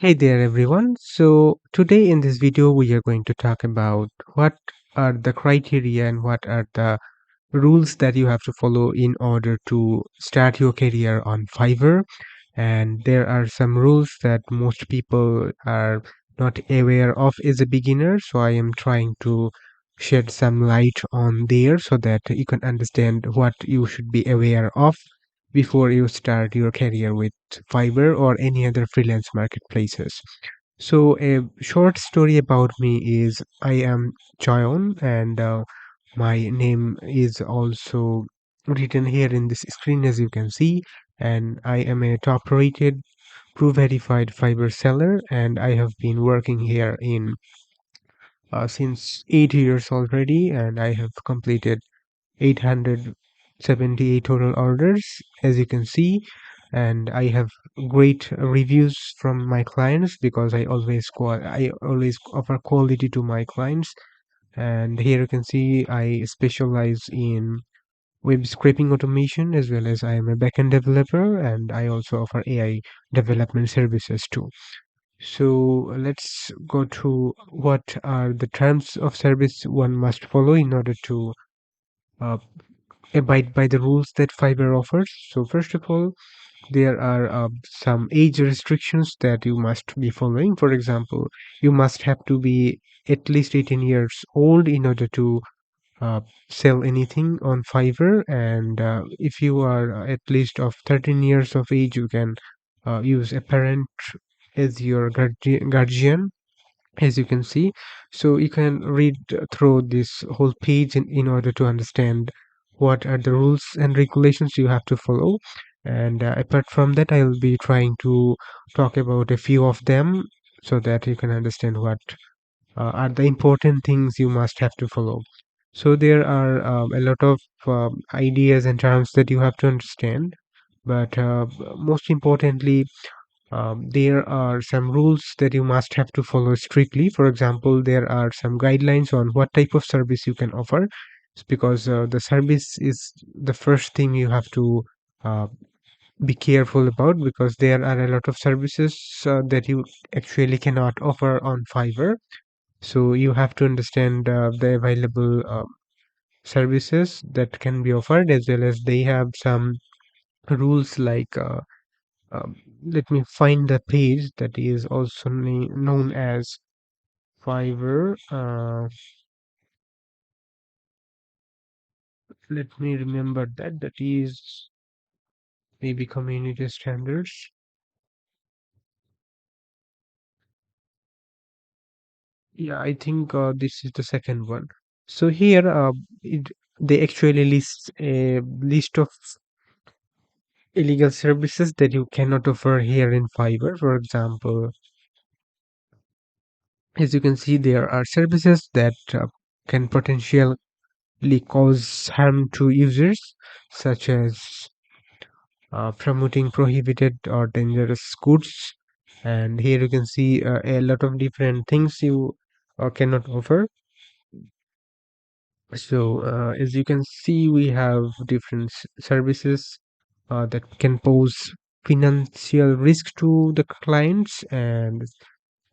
Hey there everyone. So today in this video we are going to talk about what are the criteria and what are the rules that you have to follow in order to start your career on Fiverr. And there are some rules that most people are not aware of as a beginner. So I am trying to shed some light on there so that you can understand what you should be aware of before you start your career with Fiverr or any other freelance marketplaces. So, a short story about me is I am Chayon, and my name is also written here in this screen, as you can see. And I am a top rated, Proof verified Fiverr seller, and I have been working here in since 8 years already, and I have completed 878 total orders, as you can see. And I have great reviews from my clients because I always offer quality to my clients. And here you can see I specialize in web scraping automation, as well as I am a backend developer, and I also offer AI development services too. So let's go to what are the terms of service one must follow in order to uh, abide by the rules that Fiverr offers. So first of all, there are some age restrictions that you must be following. For example, you must have to be at least 18 years old in order to uh, sell anything on Fiverr, and if you are at least of 13 years of age, you can use a parent as your guardian, as you can see. So you can read through this whole page in order to understand what are the rules and regulations you have to follow. And apart from that, I'll be trying to talk about a few of them so that you can understand what are the important things you must have to follow. So there are a lot of ideas and terms that you have to understand, but most importantly, there are some rules that you must have to follow strictly. For example, there are some guidelines on what type of service you can offer, because the service is the first thing you have to uh, be careful about, because there are a lot of services that you actually cannot offer on Fiverr. So you have to understand the available services that can be offered, as well as they have some rules like um, let me find the page that is also known as Fiverr. Let me remember that is maybe community standards. Yeah, I think this is the second one. So here they actually list a list of illegal services that you cannot offer here in Fiverr. For example, as you can see, there are services that can potentially cause harm to users, such as promoting prohibited or dangerous goods. And here you can see a lot of different things you cannot offer. So as you can see, we have different services that can pose financial risk to the clients, and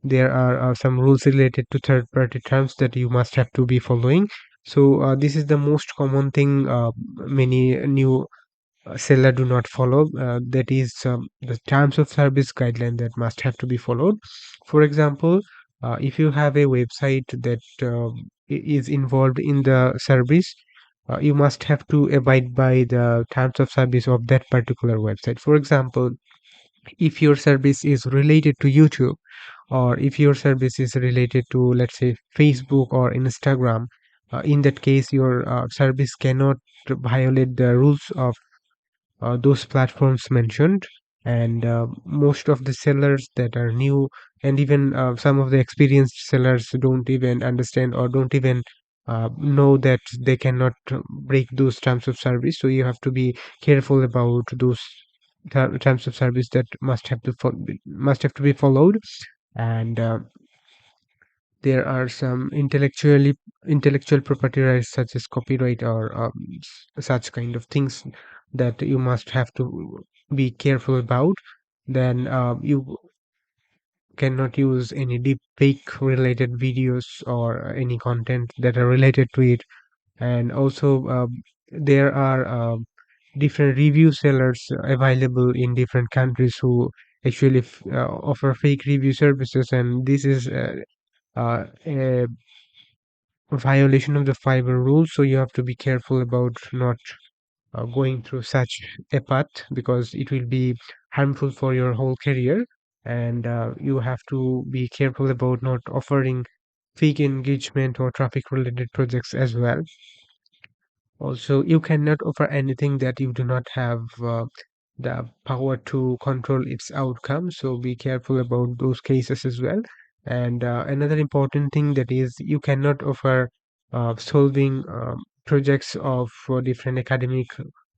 there are some rules related to third party terms that you must have to be following. So this is the most common thing many new seller do not follow, that is the terms of service guideline that must have to be followed. For example, if you have a website that is involved in the service, you must have to abide by the terms of service of that particular website. For example, if your service is related to YouTube, or if your service is related to, let's say, Facebook or Instagram, in that case your service cannot violate the rules of those platforms mentioned. And most of the sellers that are new, and even some of the experienced sellers, don't even understand or don't even know that they cannot break those terms of service. So you have to be careful about those terms of service that must have to be followed. And there are some intellectual property rights, such as copyright or such kind of things, that you must have to be careful about. Then you cannot use any deep fake related videos or any content that are related to it. And also there are different review sellers available in different countries who actually offer fake review services, and this is a violation of the Fiverr rules. So you have to be careful about not going through such a path, because it will be harmful for your whole career. And you have to be careful about not offering fake engagement or traffic related projects as well. Also, you cannot offer anything that you do not have the power to control its outcome. So be careful about those cases as well. And another important thing, that is, you cannot offer solving projects of different academic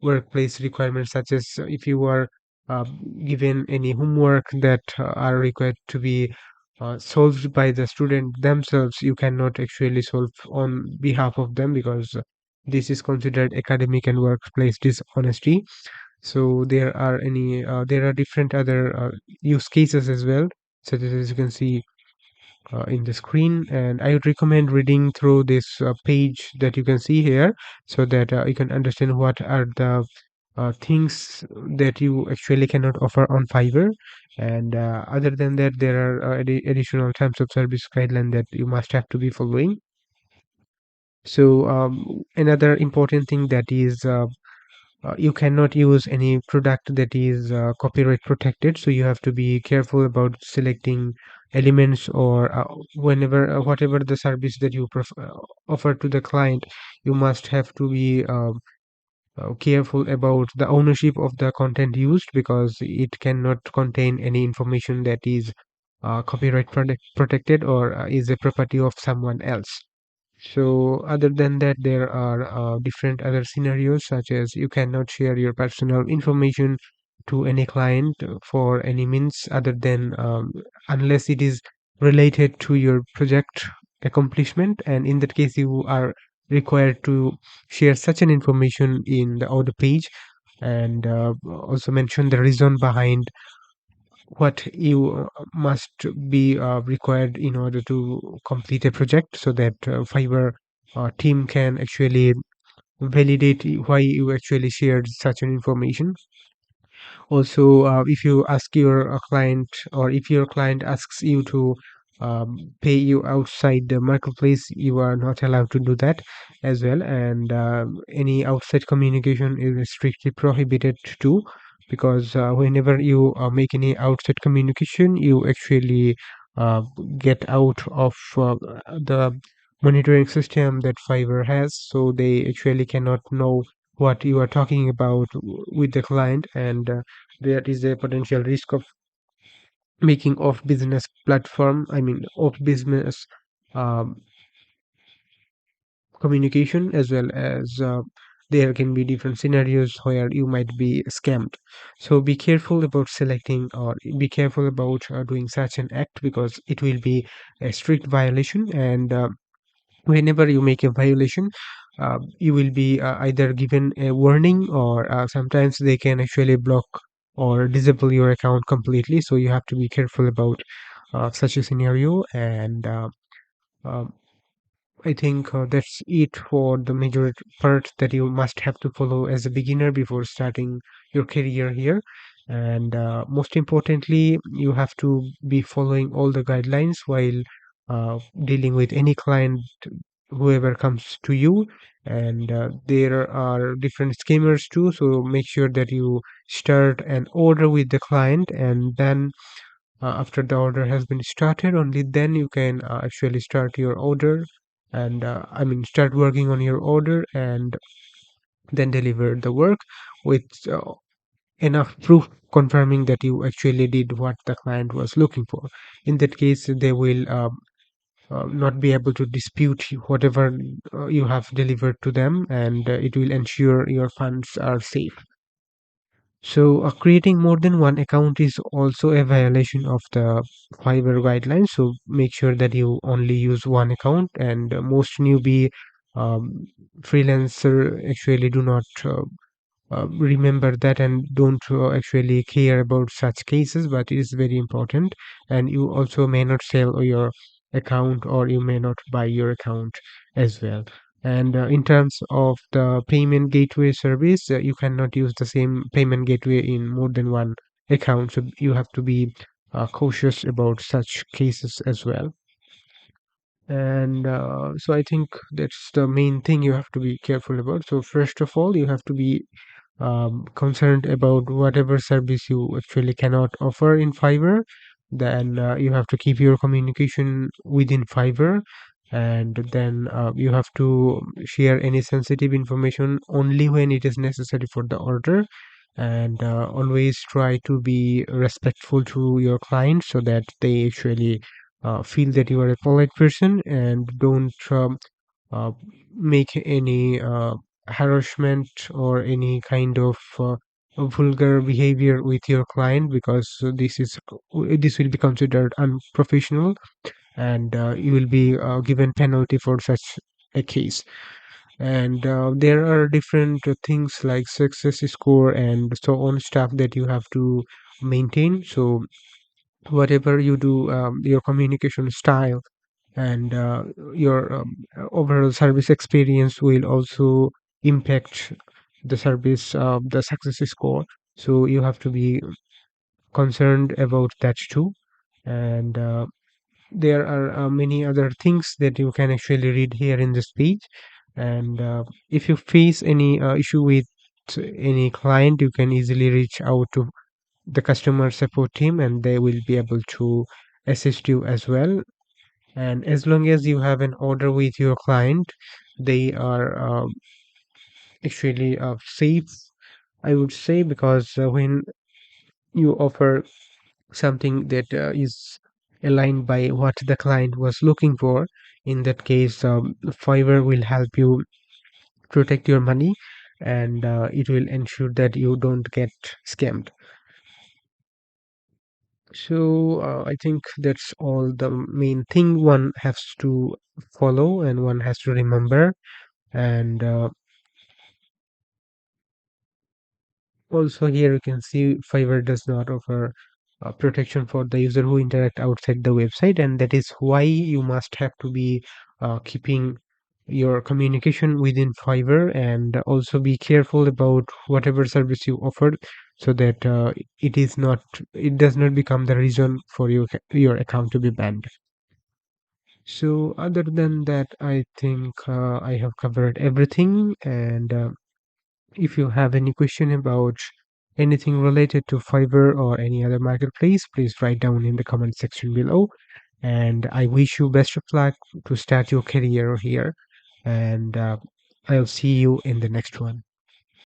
workplace requirements, such as if you are uh, given any homework that are required to be solved by the student themselves, you cannot actually solve on behalf of them, because this is considered academic and workplace dishonesty. So there are different other use cases as well, such as you can see in the screen. And I would recommend reading through this page that you can see here, so that you can understand what are the things that you actually cannot offer on Fiverr. And other than that, there are additional terms of service guidelines that you must have to be following. So another important thing, that is, you cannot use any product that is copyright protected. So you have to be careful about selecting elements, or whenever whatever the service that you offer to the client, you must have to be careful about the ownership of the content used, because it cannot contain any information that is copyright protected, or is a property of someone else. So other than that, there are different other scenarios, such as you cannot share your personal information to any client for any means other than unless it is related to your project accomplishment, and in that case you are required to share such an information in the order page, and also mention the reason behind what you must be required in order to complete a project, so that Fiverr team can actually validate why you actually shared such an information. Also, if you ask your client, or if your client asks you to pay you outside the marketplace, you are not allowed to do that as well. And any outside communication is strictly prohibited too, because whenever you make any outside communication, you actually uh, get out of the monitoring system that Fiverr has, so they actually cannot know what you are talking about with the client. And there is a potential risk of making off business platform, I mean off business um, communication, as well as there can be different scenarios where you might be scammed. So be careful about selecting, or be careful about doing such an act, because it will be a strict violation. And whenever you make a violation, you will be either given a warning, or sometimes they can actually block or disable your account completely. So you have to be careful about such a scenario. And um, I think that's it for the major part that you must have to follow as a beginner before starting your career here. And most importantly, you have to be following all the guidelines while dealing with any client, whoever comes to you. And there are different scammers too, so make sure that you start an order with the client, and then after the order has been started, only then you can actually start your order, and I mean start working on your order, and then deliver the work with enough proof confirming that you actually did what the client was looking for. In that case, they will not be able to dispute whatever you have delivered to them, and it will ensure your funds are safe. So, creating more than one account is also a violation of the Fiverr guidelines. So, make sure that you only use one account, and most newbie um, freelancer actually do not remember that and don't actually care about such cases, but it is very important. And you also may not sell your account, or you may not buy your account as well. And in terms of the payment gateway service, you cannot use the same payment gateway in more than one account, so you have to be cautious about such cases as well. And so I think that's the main thing you have to be careful about. So first of all, you have to be concerned about whatever service you actually cannot offer in Fiverr. Then you have to keep your communication within Fiverr, and then you have to share any sensitive information only when it is necessary for the order. And always try to be respectful to your clients so that they actually feel that you are a polite person, and don't uh, make any harassment or any kind of vulgar behavior with your client, because this will be considered unprofessional, and you will be given penalty for such a case. And there are different things like success score and so on stuff that you have to maintain. So whatever you do, your communication style and your overall service experience will also impact the service, the success score. So you have to be concerned about that too. And there are many other things that you can actually read here in this page. And if you face any issue with any client, you can easily reach out to the customer support team, and they will be able to assist you as well. And as long as you have an order with your client, they are actually safe, I would say, because when you offer something that is aligned by what the client was looking for, in that case, Fiverr will help you protect your money, and it will ensure that you don't get scammed. So I think that's all the main thing one has to follow and one has to remember. And also here you can see Fiverr does not offer protection for the user who interact outside the website, and that is why you must have to be keeping your communication within Fiverr, and also be careful about whatever service you offer, so that it does not become the reason for your account to be banned. So other than that, I think I have covered everything. And if you have any question about anything related to Fiverr or any other marketplace, please write down in the comment section below. And I wish you best of luck to start your career here. And I'll see you in the next one.